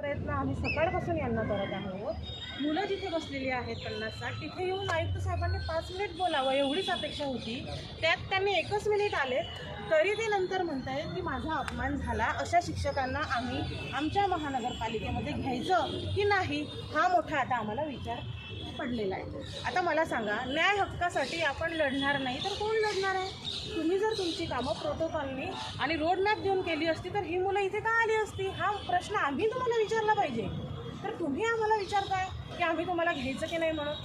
प्रयत्न आम्ही सकाळपासून यांना करत आहोत. मुलं जिथे बसलेली आहेत 50-60 तिथे येऊन आयुक्त साहेबांनी 5 मिनिट बोलावं एवढीच अपेक्षा होती. त्यात त्यांनी 1च मिनिट आले तरी ते नंतर म्हणतायत की माझा अपमान झाला. अशा शिक्षकांना आम्ही आमच्या महानगरपालिकेमध्ये घ्यायचं की नाही हा मोठा आता आम्हाला विचार पडलेला आहे. आता मला सांगा, न्याय हक्कासाठी आपण लढणार नाही तर कोण लढणार आहे? तुम्ही जर तुमची कामं प्रोटोकॉलनी आणि रोडमॅप देऊन केली असती तर ही मुलं इथे का आली असती? हा प्रश्न आम्ही तुम्हाला विचारला पाहिजे. तर तुम्ही आम्हाला विचारताय की आम्ही तुम्हाला घ्यायचं की नाही म्हणून.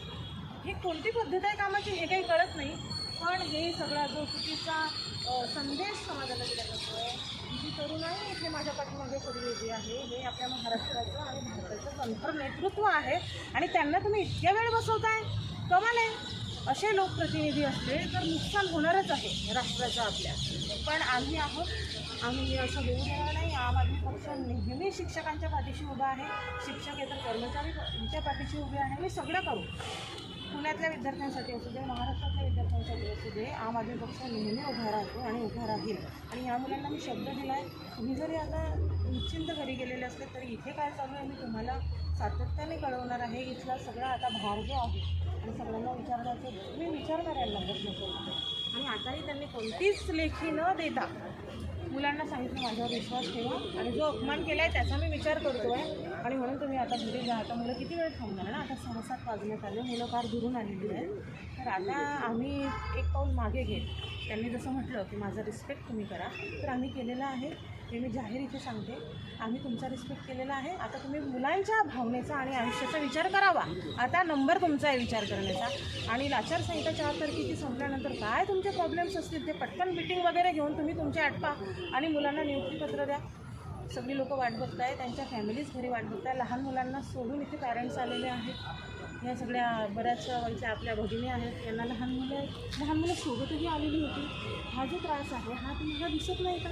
ही कोणती पद्धत आहे कामाची हे काही कळत नाही. पण हे सगळा जो चुकीचा संदेश समाजाला दिला जातो आहे, जी तरुणाई इथे माझ्या पाठीमागे सगळी उभी आहे, हे आपल्या महाराष्ट्राचं आणि भारताचं कणखर नेतृत्व आहे आणि त्यांना तुम्ही इतक्या वेळ बसवताय. कमाल आहे. असे लोकप्रतिनिधी असले तर नुकसान होणारच आहे राष्ट्राचं आपल्या. पण आम्ही आहोत, आम्ही असं होऊ देणार नाही. आम आदमी पक्ष नेहमी शिक्षकांच्या पाठीशी उभा आहे, शिक्षकेतर कर्मचारीच्या पाठीशी उभे आहे. मी सगळं करू, पुण्यातल्या विद्यार्थ्यांसाठी असू दे, महाराष्ट्रातल्या विद्यार्थ्यांसाठी असू दे, आम आदमी पक्ष नेहमी उभा राहतो आणि उभा राहील. आणि ह्या मुलांना मी शब्द दिला आहे, तुम्ही जरी आता निश्चिंत घरी गेलेले असले तरी इथे काय चालू आहे मी तुम्हाला सातत्याने कळवणार आहे. इथला सगळा आता भार जो आहे आणि सगळ्यांना विचारण्याचं मी विचारणार आहे प्रश्न करून. आणि आताही त्यांनी कोणतीच लेखी न देता मुलांना सांगितलं माझ्यावर विश्वास ठेवा आणि जो अपमान केला आहे त्याचा मी विचार करतो आहे आणि म्हणून तुम्ही आता घरी जा. आता मुलं किती वेळ थांबणार ना? आता 6-7 वाजण्यात आले, मुलं फार दुरून आलेली आहेत. तर आता आम्ही एक पाऊल मागे घेत त्यांनी जसं म्हटलं की माझा रिस्पेक्ट तुम्ही करा, तर आम्ही केलेलं आहे. हे मी जाहीर इथे सांगते, आम्ही तुमचा रिस्पेक्ट केलेला आहे. आता तुम्ही मुलांच्या भावनेचा आणि आयुष्याचा विचार करावा. आता नंबर तुमचा आहे विचार करण्याचा. आणि आचारसंहिता 4 तारखेची संपल्यानंतर काय तुमचे प्रॉब्लेम्स असतील ते पटकन मीटिंग वगैरे घेऊन तुम्ही तुमचे आटपा आणि मुलांना नियुक्तीपत्र द्या. सगळी लोकं वाट बघताय, त्यांच्या फॅमिलीज घरी वाट बघताय. लहान मुलांना सोडून इथे पॅरेंट्स आलेले आहेत. ह्या सगळ्या बऱ्याच वयच्या आपल्या भगिनी आहेत, यांना लहान मुलं सोबतही आलेली होती. हा जो त्रास आहे हा तुम्हाला दिसत नाही का?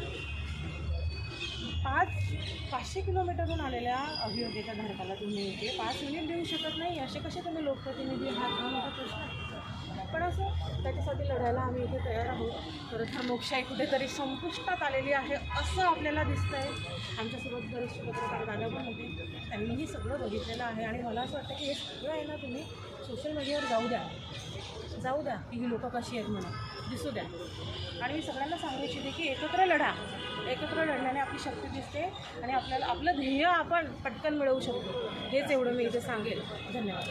500 किलोमीटरहून आलेल्या अभियोग्याच्या धारकाला तुम्ही इथे 5 मिनिट देऊ शकत नाही. असे कसे तुम्ही लोकप्रतिनिधी आहात हा मोठा प्रश्न आहे. पण असं त्याच्यासाठी लढायला आम्ही इथे तयार आहोत. खरं तर लोकशाही कुठेतरी संपुष्टात आलेली आहे असं आपल्याला दिसतं आहे. आमच्यासोबत बरेचसे पत्रकार दादा पण होते, त्यांनीही सगळं बघितलेलं आहे. आणि मला असं वाटतं की हे सगळं आहे ना तुम्ही सोशल मीडियावर जाऊ द्या की ही लोकं कशी आहेत म्हणून दिसू द्या. आणि मी सगळ्यांना सांगू इच्छिते की एकत्र लढा. एकत्र लढण्याने आपली शक्ती दिसते आणि आपल्याला आपलं ध्येय आपण पटकन मिळवू शकतो. हेच एवढं मी इथे सांगेल. धन्यवाद.